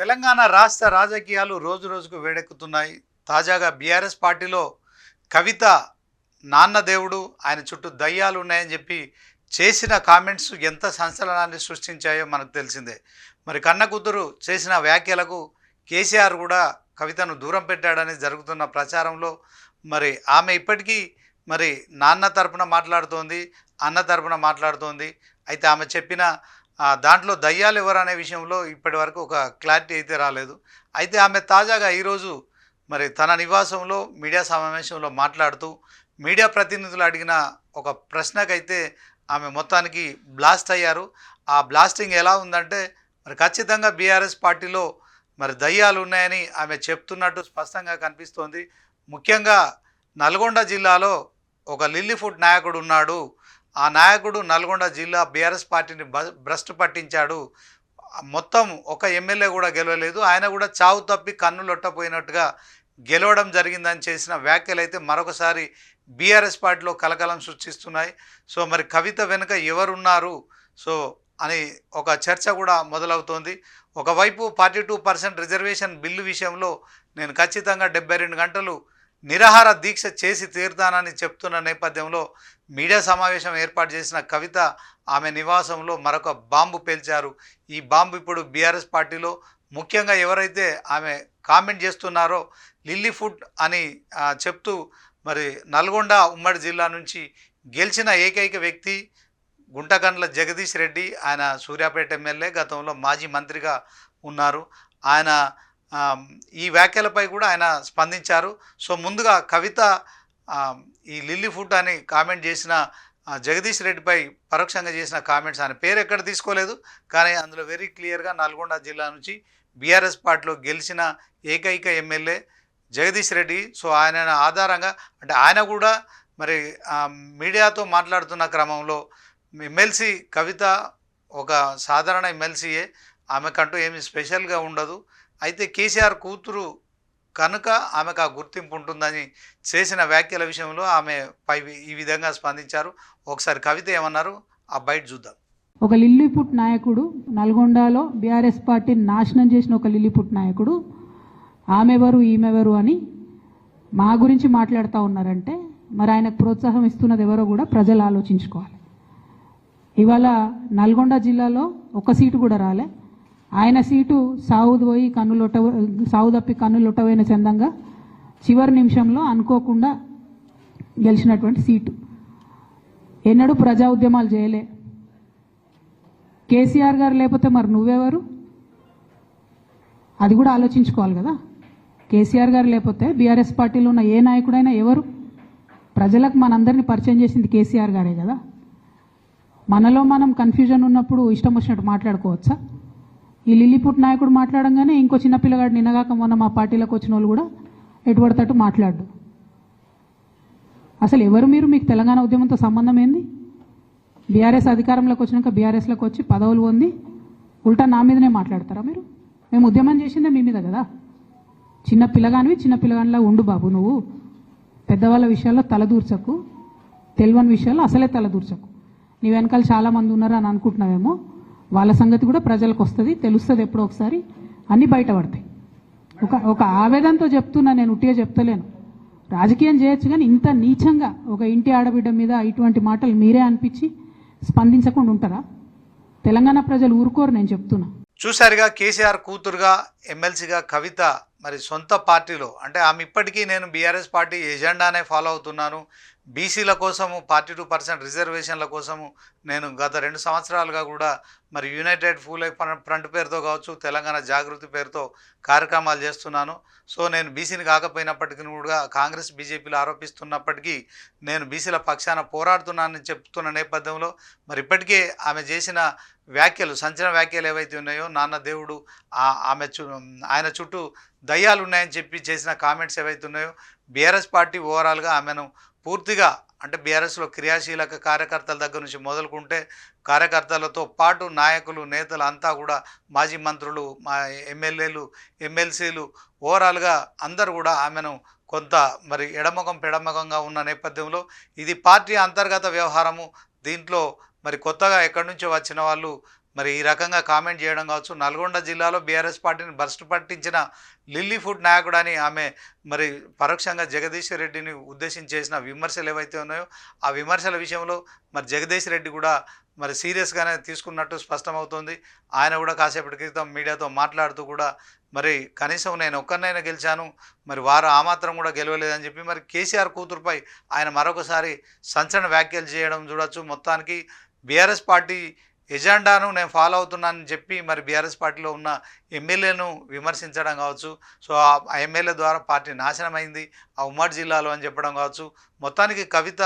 తెలంగాణ రాష్ట్ర రాజకీయాలు రోజు రోజుకు వేడెక్కుతున్నాయి. తాజాగా బీఆర్ఎస్ పార్టీలో కవిత నాన్న దేవుడు ఆయన చుట్టూ దయ్యాలు ఉన్నాయని చెప్పి చేసిన కామెంట్స్ ఎంత సంచలనాన్ని సృష్టించాయో మనకు తెలిసిందే. మరి కన్న కూతురు చేసిన వ్యాఖ్యలకు కేసీఆర్ కూడా కవితను దూరం పెట్టాడని జరుగుతున్న ప్రచారంలో మరి ఆమె ఇప్పటికీ మరి నాన్న తరపున మాట్లాడుతోంది, అన్న తరపున మాట్లాడుతోంది. అయితే ఆమె చెప్పిన దాంట్లో దయ్యాలు ఎవరు అనే విషయంలో ఇప్పటి వరకు ఒక క్లారిటీ అయితే రాలేదు. అయితే ఆమె తాజాగా ఈరోజు మరి తన నివాసంలో మీడియా సమావేశంలో మాట్లాడుతూ మీడియా ప్రతినిధులు అడిగిన ఒక ప్రశ్నకైతే ఆమె మొత్తానికి బ్లాస్ట్ అయ్యారు. ఆ బ్లాస్టింగ్ ఎలా ఉందంటే మరి ఖచ్చితంగా బీఆర్ఎస్ పార్టీలో మరి దయ్యాలు ఉన్నాయని ఆమె చెప్తున్నట్టు స్పష్టంగా కనిపిస్తోంది. ముఖ్యంగా నల్గొండ జిల్లాలో ఒక లిల్లీఫుడ్ నాయకుడు ఉన్నాడు. ఆ నాయకుడు నల్గొండ జిల్లా బీఆర్ఎస్ పార్టీని భ్రష్టు పట్టించాడు. మొత్తం ఒక ఎమ్మెల్యే కూడా గెలవలేదు, ఆయన కూడా చావు తప్పి కన్నులొట్టపోయినట్టుగా గెలవడం జరిగిందని చేసిన వ్యాఖ్యలు అయితే మరొకసారి బీఆర్ఎస్ పార్టీలో కలకలం సృష్టిస్తున్నాయి. సో మరి కవిత వెనుక ఎవరున్నారు సో అని ఒక చర్చ కూడా మొదలవుతోంది. ఒకవైపు 42% రిజర్వేషన్ బిల్లు విషయంలో నేను ఖచ్చితంగా 72 గంటలు నిరాహార దీక్ష చేసి తీరుతానని చెప్తున్న నేపథ్యంలో మీడియా సమావేశం ఏర్పాటు చేసిన కవిత ఆమె నివాసంలో మరొక బాంబు పేల్చారు. ఈ బాంబు ఇప్పుడు బీఆర్ఎస్ పార్టీలో ముఖ్యంగా ఎవరైతే ఆమె కామెంట్ చేస్తున్నారో లిల్లీఫుడ్ అని చెప్తూ మరి నల్గొండ ఉమ్మడి జిల్లా నుంచి గెలిచిన ఏకైక వ్యక్తి గుంటకండ్ల జగదీష్ రెడ్డి. ఆయన సూర్యాపేట ఎమ్మెల్యే, గతంలో మాజీ మంత్రిగా ఉన్నారు. ఆయన ఈ వ్యాఖ్యలపై కూడా ఆయన స్పందించారు. సో ముందుగా కవిత ఈ లిల్లీఫుడ్ అని కామెంట్ చేసిన జగదీష్ రెడ్డిపై పరోక్షంగా చేసిన కామెంట్స్ ఆయన పేరు ఎక్కడ తీసుకోలేదు, కానీ అందులో వెరీ క్లియర్గా నల్గొండ జిల్లా నుంచి బీఆర్ఎస్ పార్టీలో గెలిచిన ఏకైక ఎమ్మెల్యే జగదీష్ రెడ్డి. సో ఆయన ఆధారంగా అంటే ఆయన కూడా మరి మీడియాతో మాట్లాడుతున్న క్రమంలో ఎమ్మెల్సీ కవిత ఒక సాధారణ ఎమ్మెల్సీయే, ఆమెకంటూ ఏమి స్పెషల్గా ఉండదు. అయితే కేసీఆర్ కూతురు కనుక ఆమెకు ఆ గుర్తింపు ఉంటుందని చేసిన వ్యాఖ్యల విషయంలో ఆమె పై ఈ విధంగా స్పందించారు. ఒకసారి కవిత ఏమన్నారు ఆ బయట చూద్దాం. ఒక లిల్లీపుట్ నాయకుడు, నల్గొండలో బీఆర్ఎస్ పార్టీని నాశనం చేసిన ఒక లిల్లీపుట్ నాయకుడు ఆమెవరు ఈమెవరు అని మా గురించి మాట్లాడుతూ ఉన్నారంటే మరి ఆయనకు ప్రోత్సాహం ఇస్తున్నది ఎవరో కూడా ప్రజలు ఆలోచించుకోవాలి. ఇవాళ నల్గొండ జిల్లాలో ఒక సీటు కూడా రాలే. ఆయన సీటు సావు తప్పి కన్నులొట్టబోయిన చందంగా చివరి నిమిషంలో అనుకోకుండా గెలిచినటువంటి సీటు. ఎన్నడూ ప్రజా ఉద్యమాలు చేయలే. కేసీఆర్ గారు లేకపోతే మరి నువ్వెవరు, అది కూడా ఆలోచించుకోవాలి కదా. కేసీఆర్ గారు లేకపోతే బీఆర్ఎస్ పార్టీలో ఉన్న ఏ నాయకుడైనా ఎవరు? ప్రజలకు మనందరినీ పరిచయం చేసింది కేసీఆర్ గారే కదా. మనలో మనం కన్ఫ్యూజన్ ఉన్నప్పుడు ఇష్టం వచ్చినట్టు మాట్లాడుకోవచ్చా? ఈ లిల్లీపుట్ నాయకుడు మాట్లాడంగానే ఇంకో చిన్న పిల్లగాడు నిన్నగాక మొన్న మా పార్టీలోకి వచ్చిన వాళ్ళు కూడా ఎటుపడతట్టు మాట్లాడు. అసలు ఎవరు మీరు? మీకు తెలంగాణ ఉద్యమంతో సంబంధం ఏంది? బీఆర్ఎస్ అధికారంలోకి వచ్చినాక బీఆర్ఎస్లోకి వచ్చి పదవులు పొంది ఉల్టా నా మీదనే మాట్లాడతారా మీరు? మేము ఉద్యమం చేసిందే మీ మీద కదా. చిన్న పిల్లగానిలా ఉండు బాబు. నువ్వు పెద్దవాళ్ళ విషయాల్లో తలదూర్చకు, తెలియని విషయాల్లో అసలే తలదూర్చకు. నీ వెనకాల చాలామంది ఉన్నారు అని అనుకుంటున్నావేమో, వాళ్ళ సంగతి కూడా ప్రజలకు వస్తుంది, తెలుస్తుంది. ఎప్పుడో ఒకసారి అన్నీ బయటపడతాయి. ఒక ఆవేదనతో చెప్తున్నా, నేను ఉట్టిగా చెప్తలేను. రాజకీయం చేయొచ్చు, కానీ ఇంత నీచంగా ఒక ఇంటి ఆడబిడ్డ మీద ఇటువంటి మాటలు మీరే అనిపించి స్పందించకుండా ఉంటారా? తెలంగాణ ప్రజలు ఊరుకోరు, నేను చెప్తున్నా. చూసారుగా కేసీఆర్ కూతురుగా ఎమ్మెల్సీగా కవిత మరి సొంత పార్టీలో అంటే ఆమె ఇప్పటికీ నేను బీఆర్ఎస్ పార్టీ ఎజెండానే ఫాలో అవుతున్నాను, బీసీల కోసము 42% రిజర్వేషన్ల కోసము నేను గత 2 సంవత్సరాలుగా కూడా మరి యునైటెడ్ ఫూలే ఫ్రంట్ పేరుతో కావచ్చు, తెలంగాణ జాగృతి పేరుతో కార్యక్రమాలు చేస్తున్నాను. సో నేను బీసీని కాకపోయినప్పటికీ కూడా కాంగ్రెస్ బీజేపీలు ఆరోపిస్తున్నప్పటికీ నేను బీసీల పక్షాన పోరాడుతున్నానని చెప్తున్న నేపథ్యంలో మరి ఇప్పటికే ఆమె చేసిన వ్యాఖ్యలు, సంచలన వ్యాఖ్యలు ఏవైతే ఉన్నాయో, నాన్న దేవుడు ఆయన చుట్టూ దయ్యాలు ఉన్నాయని చెప్పి చేసిన కామెంట్స్ ఏవైతే ఉన్నాయో, బీఆర్ఎస్ పార్టీ ఓవరాల్గా ఆమెను పూర్తిగా అంటే బీఆర్ఎస్లో క్రియాశీలక కార్యకర్తల దగ్గర నుంచి మొదలుకుంటే కార్యకర్తలతో పాటు నాయకులు, నేతలు అంతా కూడా మాజీ మంత్రులు, మా ఎమ్మెల్యేలు, ఎమ్మెల్సీలు ఓవరాల్గా అందరూ కూడా ఆమెను కొంత మరి ఎడమొఖం పెడమొఖంగా ఉన్న నేపథ్యంలో ఇది పార్టీ అంతర్గత వ్యవహారము. దీంట్లో మరి కొత్తగా ఎక్కడి నుంచో వచ్చిన వాళ్ళు మరి ఈ రకంగా కామెంట్ చేయడం కావచ్చు. నల్గొండ జిల్లాలో బీఆర్ఎస్ పార్టీని భ్రష్టు పట్టించిన లిల్లీ ఫుడ్ నాయకుడని ఆమె మరి పరోక్షంగా జగదీష్ రెడ్డిని ఉద్దేశించి చేసిన విమర్శలు ఏవైతే ఉన్నాయో ఆ విమర్శల విషయంలో మరి జగదీష్ రెడ్డి కూడా మరి సీరియస్గానే తీసుకున్నట్టు స్పష్టమవుతుంది. ఆయన కూడా కాసేపటి క్రితం మీడియాతో మాట్లాడుతూ కూడా మరి కనీసం నేను ఒక్కరినైనా గెలిచాను, మరి వారు ఆ మాత్రం కూడా గెలవలేదని చెప్పి మరి కేసీఆర్ కూతురుపై ఆయన మరొకసారి సంచలన వ్యాఖ్యలు చేయడం చూడొచ్చు. మొత్తానికి బీఆర్ఎస్ పార్టీ ఎజెండాను నేను ఫాలో అవుతున్నానని చెప్పి మరి బీఆర్ఎస్ పార్టీలో ఉన్న ఎమ్మెల్యేను విమర్శించడం కావచ్చు. సో ఆ ఎమ్మెల్యే ద్వారా పార్టీ నాశనమైంది ఆ ఉమ్మడి జిల్లాలో అని చెప్పడం కావచ్చు. మొత్తానికి కవిత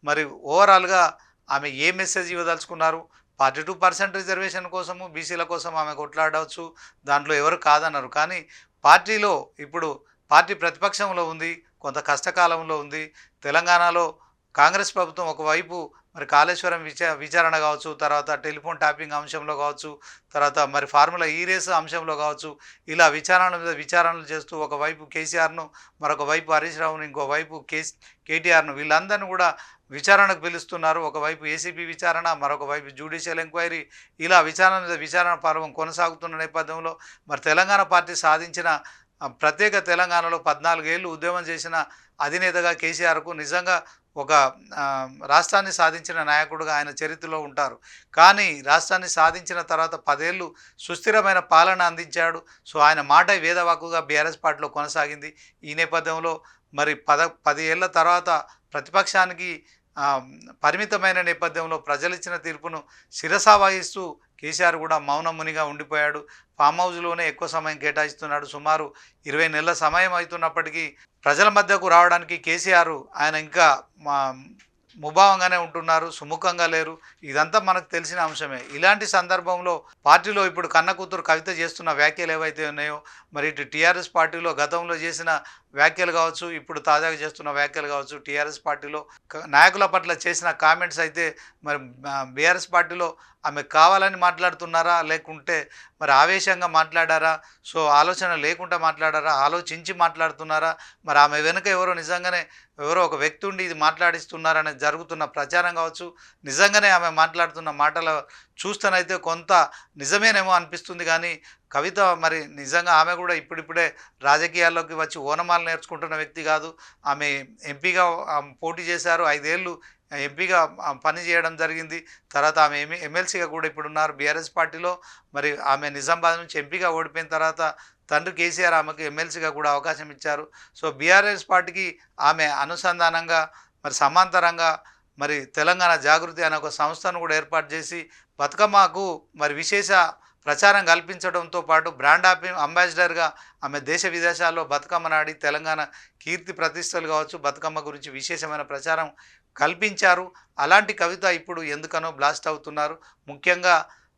మరి ఓవరాల్గా ఆమె ఏ మెసేజ్ ఇవ్వదలుచుకున్నారు? 42% రిజర్వేషన్ కోసము బీసీల కోసం ఆమె కొట్లాడవచ్చు, దాంట్లో ఎవరు కాదన్నారు. కానీ పార్టీలో ఇప్పుడు పార్టీ ప్రతిపక్షంలో ఉంది, కొంత కష్టకాలంలో ఉంది. తెలంగాణలో కాంగ్రెస్ ప్రభుత్వం ఒకవైపు మరి కాళేశ్వరం విచారణ కావచ్చు, తర్వాత టెలిఫోన్ ట్యాపింగ్ అంశంలో కావచ్చు, తర్వాత మరి ఫార్ములా ఈ రేసు అంశంలో కావచ్చు, ఇలా విచారణ మీద విచారణలు చేస్తూ ఒకవైపు కేసీఆర్ను, మరొక వైపు హరీష్ రావును, ఇంకోవైపు కేటీఆర్ను వీళ్ళందరినీ కూడా విచారణకు పిలుస్తున్నారు. ఒకవైపు ఏసీబీ విచారణ, మరొక వైపు జ్యుడిషియల్ ఎంక్వైరీ, ఇలా విచారణ మీద విచారణ పర్వం కొనసాగుతున్న నేపథ్యంలో మరి తెలంగాణ పార్టీ సాధించిన ప్రత్యేక తెలంగాణలో 14 ఏళ్ళు ఉద్యమం చేసిన అధినేతగా కేసీఆర్కు నిజంగా ఒక రాష్ట్రాన్ని సాధించిన నాయకుడుగా ఆయన చరిత్రలో ఉంటారు. కానీ రాష్ట్రాన్ని సాధించిన తర్వాత 10 ఏళ్ళు సుస్థిరమైన పాలన అందించాడు. సో ఆయన మాట వేదవాకుగా బీఆర్ఎస్ పార్టీలో కొనసాగింది. ఈ నేపథ్యంలో మరి 10 ఏళ్ల తర్వాత ప్రతిపక్షానికి పరిమితమైన నేపథ్యంలో ప్రజలిచ్చిన తీర్పును శిరసావహిస్తూ కేసీఆర్ కూడా మౌనమునిగా ఉండిపోయాడు. ఫామ్ హౌస్లోనే ఎక్కువ సమయం కేటాయిస్తున్నాడు. సుమారు 20 నెలల సమయం అవుతున్నప్పటికీ ప్రజల మధ్యకు రావడానికి కేసీఆర్ ఆయన ఇంకా ముభావంగానే ఉంటున్నారు, సుముఖంగా లేరు. ఇదంతా మనకు తెలిసిన అంశమే. ఇలాంటి సందర్భంలో పార్టీలో ఇప్పుడు కన్న కూతురు కవిత చేస్తున్న వ్యాఖ్యలు ఏవైతే ఉన్నాయో, మరి ఇటు టీఆర్ఎస్ పార్టీలో గతంలో చేసిన వ్యాఖ్యలు కావచ్చు, ఇప్పుడు తాజాగా చేస్తున్న వ్యాఖ్యలు కావచ్చు, టీఆర్ఎస్ పార్టీలో నాయకుల పట్ల చేసిన కామెంట్స్ అయితే మరి బీఆర్ఎస్ పార్టీలో ఆమె కావాలని మాట్లాడుతున్నారా, లేకుంటే మరి ఆవేశంగా మాట్లాడారా, సో ఆలోచన లేకుండా మాట్లాడారా, ఆలోచించి మాట్లాడుతున్నారా, మరి ఆమె వెనుక ఎవరో నిజంగానే ఎవరో ఒక వ్యక్తి ఉండి ఇది మాట్లాడిస్తున్నారని జరుగుతున్న ప్రచారం కావచ్చు, నిజంగానే ఆమె మాట్లాడుతున్న మాటల చూస్తేనైతే కొంత నిజమేనేమో అనిపిస్తుంది. కానీ కవిత మరి నిజంగా ఆమె కూడా ఇప్పుడిప్పుడే రాజకీయాల్లోకి వచ్చి ఓనమాలు నేర్చుకుంటున్న వ్యక్తి కాదు. ఆమె ఎంపీగా పోటీ చేశారు, 5 ఏళ్ళు ఎంపీగా పని చేయడం జరిగింది. తర్వాత ఆమె ఎమ్మెల్సీగా కూడా ఇప్పుడున్నారు బీఆర్ఎస్ పార్టీలో. మరి ఆమె నిజామాబాద్ నుంచి ఎంపీగా ఓడిపోయిన తర్వాత తండ్రి కేసీఆర్ ఆమెకు ఎమ్మెల్సీగా కూడా అవకాశం ఇచ్చారు. సో బీఆర్ఎస్ పార్టీకి ఆమె అనుసంధానంగా మరి సమాంతరంగా మరి తెలంగాణ జాగృతి అనే ఒక సంస్థను కూడా ఏర్పాటు చేసి బతుకమ్మకు మరి విశేష ప్రచారం కల్పించడంతో పాటు బ్రాండ్ అంబాసిడర్గా ఆమె దేశ విదేశాల్లో బతుకమ్మ నాడి తెలంగాణ కీర్తి ప్రతిష్టలు కావచ్చు, బతుకమ్మ గురించి విశేషమైన ప్రచారం కల్పించారు. అలాంటి కవిత ఇప్పుడు ఎందుకనో బ్లాస్ట్ అవుతున్నారు. ముఖ్యంగా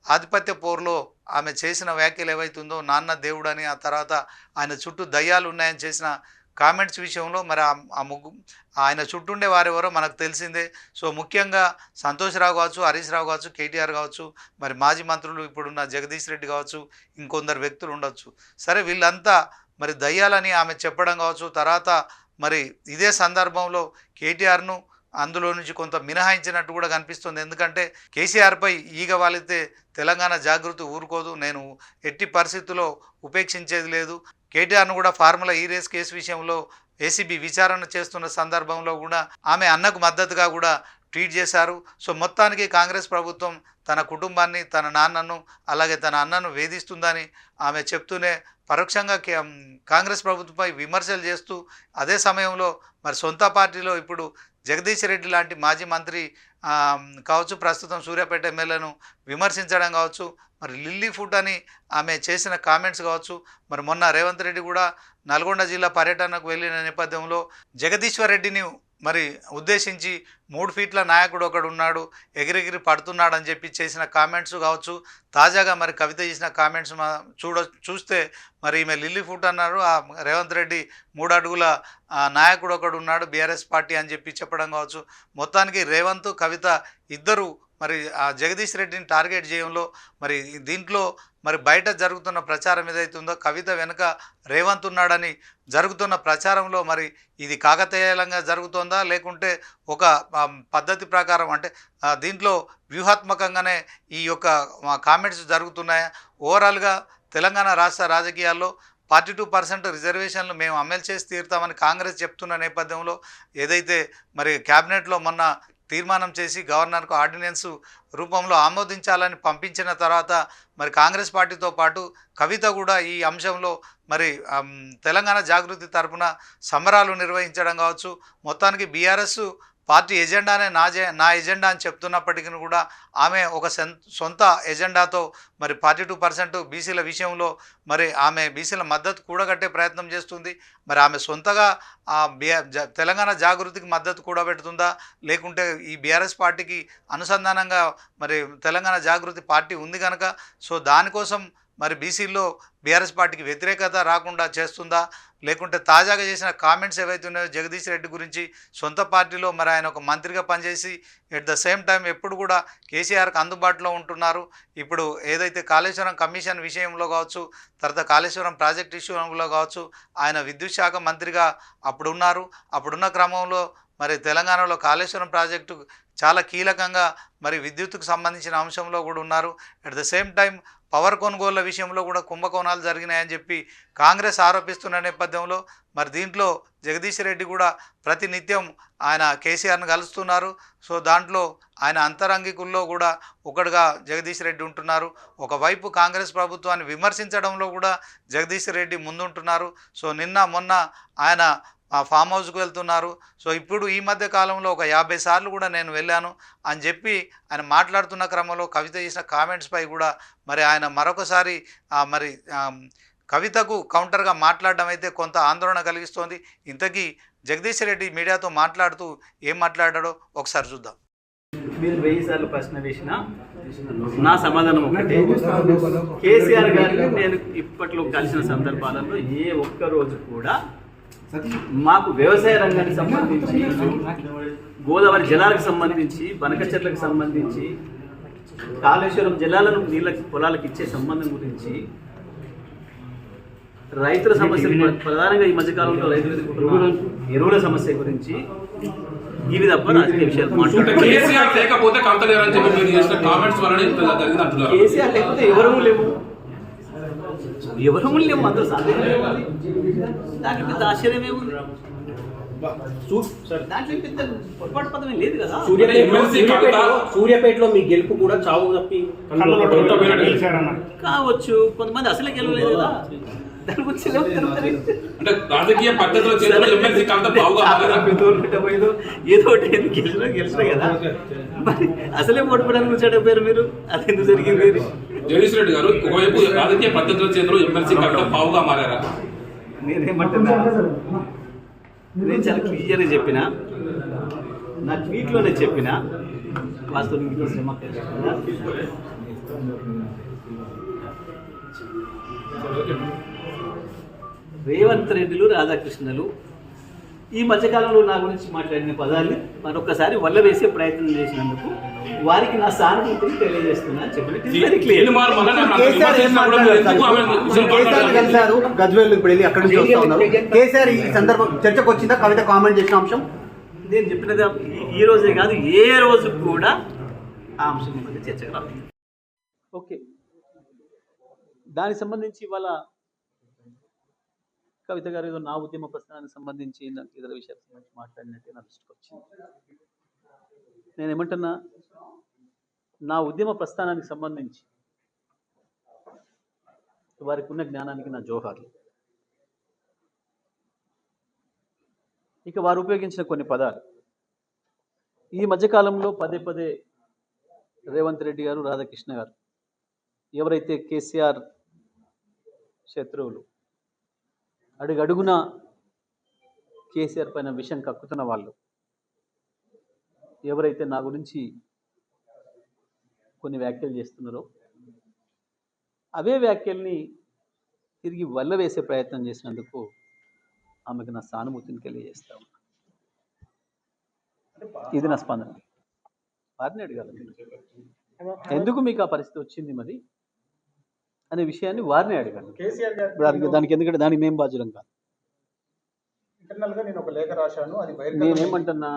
ఆధిపత్య పోరులో ఆమె చేసిన వ్యాఖ్యలు ఏవైతుందో, నాన్న దేవుడని, ఆ తర్వాత ఆయన చుట్టూ దయ్యాలు ఉన్నాయని చేసిన కామెంట్స్ విషయంలో మరి ఆయన చుట్టూండే వారెవరో మనకు తెలిసిందే. సో ముఖ్యంగా సంతోష్ రావు కావచ్చు, హరీష్ రావు కావచ్చు, కేటీఆర్ కావచ్చు, మరి మాజీ మంత్రులు ఇప్పుడున్న జగదీష్ రెడ్డి కావచ్చు, ఇంకొందరు వ్యక్తులు ఉండొచ్చు. సరే వీళ్ళంతా మరి దయ్యాలని ఆమె చెప్పడం కావచ్చు. తర్వాత మరి ఇదే సందర్భంలో కేటీఆర్ను అందులో నుంచి కొంత మినహాయించినట్టు కూడా కనిపిస్తుంది. ఎందుకంటే కేసీఆర్పై ఈగ వాలితే తెలంగాణ జాగృతి ఊరుకోదు, నేను ఎట్టి పరిస్థితుల్లో ఉపేక్షించేది లేదు. కేటీఆర్ను కూడా ఫార్ములా ఈ రేస్ కేసు విషయంలో ఏసీబీ విచారణ చేస్తున్న సందర్భంలో కూడా ఆమె అన్నకు మద్దతుగా కూడా ట్వీట్ చేశారు. సో మొత్తానికి కాంగ్రెస్ ప్రభుత్వం తన కుటుంబాన్ని, తన నాన్నను, అలాగే తన అన్నను వేధిస్తుందని ఆమె చెప్తూనే పరోక్షంగా కాంగ్రెస్ ప్రభుత్వంపై విమర్శలు చేస్తూ, అదే సమయంలో మరి సొంత పార్టీలో ఇప్పుడు జగదీష్ రెడ్డి లాంటి మాజీ మంత్రి కావచ్చు, ప్రస్తుతం సూర్యాపేట ఎమ్మెల్యేను విమర్శించడం కావచ్చు, మరి లిల్లీ ఫుడ్ అని ఆమె చేసిన కామెంట్స్ కావచ్చు. మరి మొన్న రేవంత్ రెడ్డి కూడా నల్గొండ జిల్లా పర్యటనకు వెళ్ళిన నేపథ్యంలో జగదీశ్వర్ రెడ్డిని మరి ఉద్దేశించి 3 ఫీట్ల నాయకుడు ఒకడు ఉన్నాడు, ఎగిరెగిరి పడుతున్నాడని చెప్పి చేసిన కామెంట్స్ కావచ్చు. తాజాగా మరి కవిత చేసిన కామెంట్స్ చూస్తే మరి ఈమె లిల్లీ ఫుడ్ అన్నారు, ఆ రేవంత్ రెడ్డి 3 అడుగుల నాయకుడు ఒకడు ఉన్నాడు బీఆర్ఎస్ పార్టీ అని చెప్పి చెప్పడం కావచ్చు. మొత్తానికి రేవంత్, కవిత ఇద్దరు మరి ఆ జగదీష్ రెడ్డిని టార్గెట్ చేయంలో మరి దీంట్లో మరి బయట జరుగుతున్న ప్రచారం ఏదైతే ఉందో కవిత వెనుక రేవంత్ ఉన్నాడని జరుగుతున్న ప్రచారంలో మరి ఇది కాకతాళీయంగా జరుగుతుందా లేకుంటే ఒక పద్ధతి ప్రకారం అంటే దీంట్లో వ్యూహాత్మకంగానే ఈ యొక్క కామెంట్స్ జరుగుతున్నాయా? ఓవరాల్గా తెలంగాణ రాష్ట్ర రాజకీయాల్లో 42% రిజర్వేషన్లు మేము అమలు చేసి తీరుతామని కాంగ్రెస్ చెప్తున్న నేపథ్యంలో ఏదైతే మరి క్యాబినెట్లో మొన్న తీర్మానం చేసి గవర్నర్కు ఆర్డినెన్స్ రూపంలో ఆమోదించాలని పంపించిన తర్వాత మరి కాంగ్రెస్ పార్టీతో పాటు కవిత కూడా ఈ అంశంలో మరి తెలంగాణ జాగృతి తరపున సమరాలు నిర్వహించడం కావచ్చు, మొత్తానికి బీఆర్ఎస్ పార్టీ ఎజెండానే నా ఎజెండా అని చెప్తున్నప్పటికీ కూడా ఆమె ఒక సొంత ఎజెండాతో మరి 42% బీసీల విషయంలో మరి ఆమె బీసీల మద్దతు కూడగట్టే ప్రయత్నం చేస్తుంది. మరి ఆమె సొంతగా తెలంగాణ జాగృతికి మద్దతు కూడబెడుతుందా లేకుంటే ఈ బీఆర్ఎస్ పార్టీకి అనుసంధానంగా మరి తెలంగాణ జాగృతి పార్టీ ఉంది కనుక సో దానికోసం మరి బీసీల్లో బీఆర్ఎస్ పార్టీకి వ్యతిరేకత రాకుండా చేస్తుందా లేకుంటే తాజాగా చేసిన కామెంట్స్ ఏవైతే ఉన్నాయో జగదీష్ రెడ్డి గురించి సొంత పార్టీలో మరి ఆయన ఒక మంత్రిగా పనిచేసి ఎట్ ద సేమ్ టైం ఎప్పుడు కూడా కేసీఆర్కి అందుబాటులో ఉంటున్నారు. ఇప్పుడు ఏదైతే కాళేశ్వరం కమిషన్ విషయంలో కావచ్చు, తర్వాత కాళేశ్వరం ప్రాజెక్ట్ ఇష్యూలో కావచ్చు, ఆయన విద్యుత్ శాఖ మంత్రిగా అప్పుడున్న క్రమంలో మరి తెలంగాణలో కాళేశ్వరం ప్రాజెక్టు చాలా కీలకంగా మరి విద్యుత్తుకు సంబంధించిన అంశంలో కూడా ఉన్నారు. At the same time power కొనుగోళ్ల విషయంలో కూడా కుంభకోణాలు జరిగినాయని చెప్పి కాంగ్రెస్ ఆరోపిస్తున్న నేపథ్యంలో మరి దీంట్లో జగదీష్ రెడ్డి కూడా ప్రతినిత్యం ఆయన కేసీఆర్ను కలుస్తున్నారు. సో దాంట్లో ఆయన అంతరంగికుల్లో కూడా ఒకటిగా జగదీష్ రెడ్డి ఉంటున్నారు. ఒకవైపు కాంగ్రెస్ ప్రభుత్వాన్ని విమర్శించడంలో కూడా జగదీష్ రెడ్డి ముందుంటున్నారు. సో నిన్న మొన్న ఆయన ఫామ్ హౌస్కి వెళ్తున్నారు. సో ఇప్పుడు ఈ మధ్య కాలంలో ఒక 50 సార్లు కూడా నేను వెళ్ళాను అని చెప్పి ఆయన మాట్లాడుతున్న క్రమంలో కవిత చేసిన కామెంట్స్పై కూడా మరి ఆయన మరొకసారి మరి కవితకు కౌంటర్గా మాట్లాడడం అయితే కొంత ఆందోళన కలిగిస్తోంది. ఇంతకీ జగదీష్ రెడ్డి మీడియాతో మాట్లాడుతూ ఏం మాట్లాడాడో ఒకసారి చూద్దాం. మీరు 1000 సార్లు ప్రశ్న వేసినా నా సమాధానం ఒకటే. కేసీఆర్ గారిని నేను ఇప్పట్లో కలిసిన సందర్భాలలో ఏ ఒక్క రోజు కూడా మాకు వ్యవసాయ రంగానికి సంబంధించి, గోదావరి జలాలకు సంబంధించి, బనకచెర్లకు సంబంధించి, కాళేశ్వరం జలాలను నీళ్ళకి పొలాలకు ఇచ్చే సంబంధం గురించి, రైతుల సమస్యలు ప్రధానంగా ఈ మధ్యకాలంలో రైతులు ఎదుర్కొంటున్న ఎరువుల సమస్య గురించి ఇవి తప్ప రాజకీయ విషయాలు మాట్లాడారు. కేసీఆర్ లేకపోతే ఎవరూ లేవు అందరూ సాధ్యం. దాంట్లో పెద్ద ఆశ్చర్యమేముంది? దాంట్లో పెద్ద పొరపాటు పదమే లేదు కదా. సూర్యాపేటలో మీ గెలుపు కూడా చావు తప్పి కావచ్చు, కొంతమంది అసలే గెలవలేదు కదా. దాని గురించి అంటే రాజకీయ పద్ధతిలో ఏదో గెలిచిన కదా, మరి అసలే ఓడిపోవడానికి వచ్చాడు పేరు మీరు. అది ఎందుకు జరిగింది? జగదీష్ రెడ్డి గారు ఒకవైపు రాజకీయ పద్ధతిలో చేతులు ఎమ్మెల్సీ కవిత పావుగా మారారా? నేనేమంటున్నా, నేను చాలా క్లియర్గా చెప్పిన, నా ట్వీట్లోనే చెప్పిన, వాస్తవానికి శ్రమ రేవంత్ రెడ్డిలు, రాధాకృష్ణలు ఈ మధ్యకాలంలో నా గురించి మాట్లాడిన పదాన్ని మరొకసారి వల్లవేసే ప్రయత్నం చేసినందుకు వారికి నా సానుభూతిని తెలియజేస్తున్నా చెప్పిన. గజ్వేల్ ఇప్పుడు వెళ్ళి అక్కడ నుంచి వస్తా ఉన్నారు. కేసీఆర్ ఈ సందర్భం చర్చకు వచ్చిందా కవిత కామెంట్ చేసిన అంశం? నేను చెప్పినది ఈ రోజే కాదు, ఏ రోజు కూడా ఆ అంశం మీద చర్చకు రాలేదు. ఓకే, దానికి సంబంధించి ఇవాళ కవిత గారు ఏదో నా ఉద్యమ ప్రస్థానానికి సంబంధించి ఇతర విషయాల సంబంధించి మాట్లాడినట్టే నా దృష్టికి వచ్చింది. నేనేమంటున్నా, నా ఉద్యమ ప్రస్థానానికి సంబంధించి వారికి ఉన్న జ్ఞానానికి నా జోహార్లు. ఇక వారు ఉపయోగించిన కొన్ని పదాలు ఈ మధ్యకాలంలో పదే పదే రేవంత్ రెడ్డి గారు, రాధాకృష్ణ గారు ఎవరైతే కేసీఆర్ శత్రువులు, అడుగడుగున కేసీఆర్ పైన విషం కక్కుతున్న వాళ్ళు, ఎవరైతే నా గురించి కొన్ని వ్యాఖ్యలు చేస్తున్నారో అవే వ్యాఖ్యల్ని తిరిగి వల్లవేసే ప్రయత్నం చేసినందుకు ఆమెకు నా సానుభూతిని తెలియజేస్తా ఉన్నా. ఇది నా స్పందన. వారిని అడగాలి మీరు. ఎందుకు మీకు ఆ పరిస్థితి వచ్చింది మరి అనే విషయాన్ని వారిని అడగాలి. కేసీఆర్ గారు దానికి ఎందుకంటే దానికి మేము బాధ్యులం కాదు. ఇంటర్నల్ గా నేను ఒక లేఖ రాశాను, అది నేనేమంటున్నా,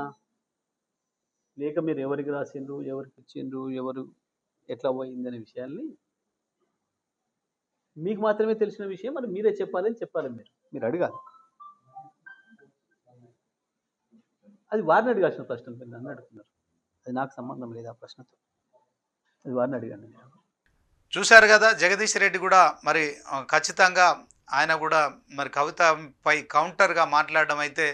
లేక మీరు ఎవరికి రాసిండ్రు, ఎవరికి ఇచ్చిండ్రు, ఎవరు ఎట్లా పోయింది అనే విషయాల్ని మీకు మాత్రమే తెలిసిన విషయం మరి మీరే చెప్పాలని చెప్పాలి. మీరు అడగాలి. అది వారిని అడగాల్సిన ప్రశ్న. మీరు నన్ను అడుగుతున్నారు, అది నాకు సంబంధం లేదు ఆ ప్రశ్నతో. అది వారిని అడిగాను. చూశారు కదా, జగదీష్ రెడ్డి కూడా మరి ఖచ్చితంగా ఆయన కూడా మరి కవితపై కౌంటర్గా మాట్లాడడం అయితే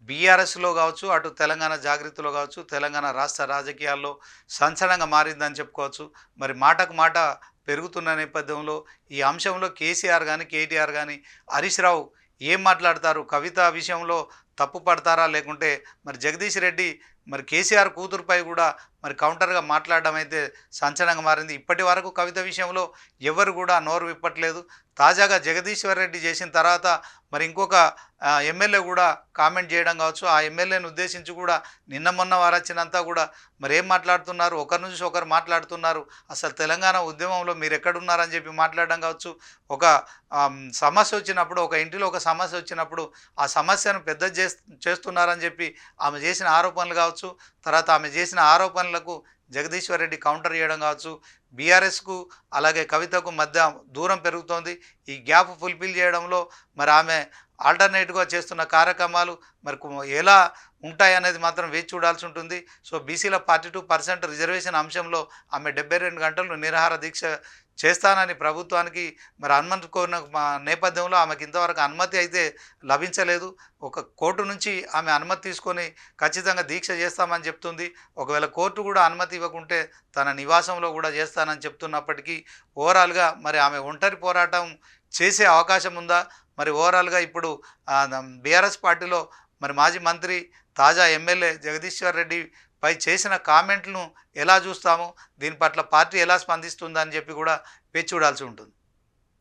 బీఆర్ఎస్లో కావచ్చు, అటు తెలంగాణ జాగృతిలో కావచ్చు, తెలంగాణ రాష్ట్ర రాజకీయాల్లో సంచలనంగా మారిందని చెప్పుకోవచ్చు. మరి మాటకు మాట పెరుగుతున్న నేపథ్యంలో ఈ అంశంలో కేసీఆర్ కానీ కేటీఆర్ కానీ హరీష్ రావు ఏం మాట్లాడతారు, కవిత విషయంలో తప్పు పడతారా, లేకుంటే మరి జగదీష్ రెడ్డి మరి కేసీఆర్ కూతురుపై కూడా మరి కౌంటర్గా మాట్లాడడం అయితే సంచలనంగా మారింది. ఇప్పటి వరకు కవిత విషయంలో ఎవరు కూడా నోరు విప్పట్లేదు. తాజాగా జగదీశ్వర్ రెడ్డి చేసిన తర్వాత మరి ఇంకొక ఎమ్మెల్యే కూడా కామెంట్ చేయడం కావచ్చు, ఆ ఎమ్మెల్యేని ఉద్దేశించి కూడా నిన్న మొన్న వారు వచ్చినంతా కూడా మరి ఏం మాట్లాడుతున్నారు, ఒకరి నుంచి ఒకరు మాట్లాడుతున్నారు, అసలు తెలంగాణ ఉద్యమంలో మీరు ఎక్కడున్నారని చెప్పి మాట్లాడడం కావచ్చు. ఒక సమస్య వచ్చినప్పుడు, ఒక ఇంటిలో ఒక సమస్య వచ్చినప్పుడు ఆ సమస్యను పెద్ద చేస్తున్నారని చెప్పి ఆమె చేసిన ఆరోపణలు కావచ్చు, తర్వాత ఆమె చేసిన ఆరోపణలకు జగదీశ్వర్ రెడ్డి కౌంటర్ చేయడం కావచ్చు. బీఆర్ఎస్కు అలాగే కవితకు మధ్య దూరం పెరుగుతోంది. ఈ గ్యాప్ ఫుల్ఫిల్ చేయడంలో మరి ఆమె ఆల్టర్నేటివ్గా చేస్తున్న కార్యక్రమాలు మరి ఎలా ఉంటాయనేది మాత్రం వేచి చూడాల్సి ఉంటుంది. సో బీసీల 42% రిజర్వేషన్ అంశంలో ఆమె 72 గంటలు నిరాహార దీక్ష చేస్తానని ప్రభుత్వానికి మరి అనుమతి కోరిన నేపథ్యంలో ఆమెకి ఇంతవరకు అనుమతి అయితే లభించలేదు. ఒక కోర్టు నుంచి ఆమె అనుమతి తీసుకొని ఖచ్చితంగా దీక్ష చేస్తామని చెప్తుంది. ఒకవేళ కోర్టు కూడా అనుమతి ఇవ్వకుంటే తన నివాసంలో కూడా చేస్తానని చెప్తున్నప్పటికీ ఓవరాల్గా మరి ఆమె ఒంటరి పోరాటం చేసే అవకాశం ఉందా? మరి ఓవరాల్గా ఇప్పుడు బీఆర్ఎస్ పార్టీలో మరి మాజీ మంత్రి తాజా ఎమ్మెల్యే జగదీశ్వర్ రెడ్డి పై చేసిన కామెంట్లను ఎలా చూస్తాము, దీని పట్ల పార్టీ ఎలా స్పందిస్తుందని చెప్పి కూడా వేచి చూడాల్సి ఉంటుంది.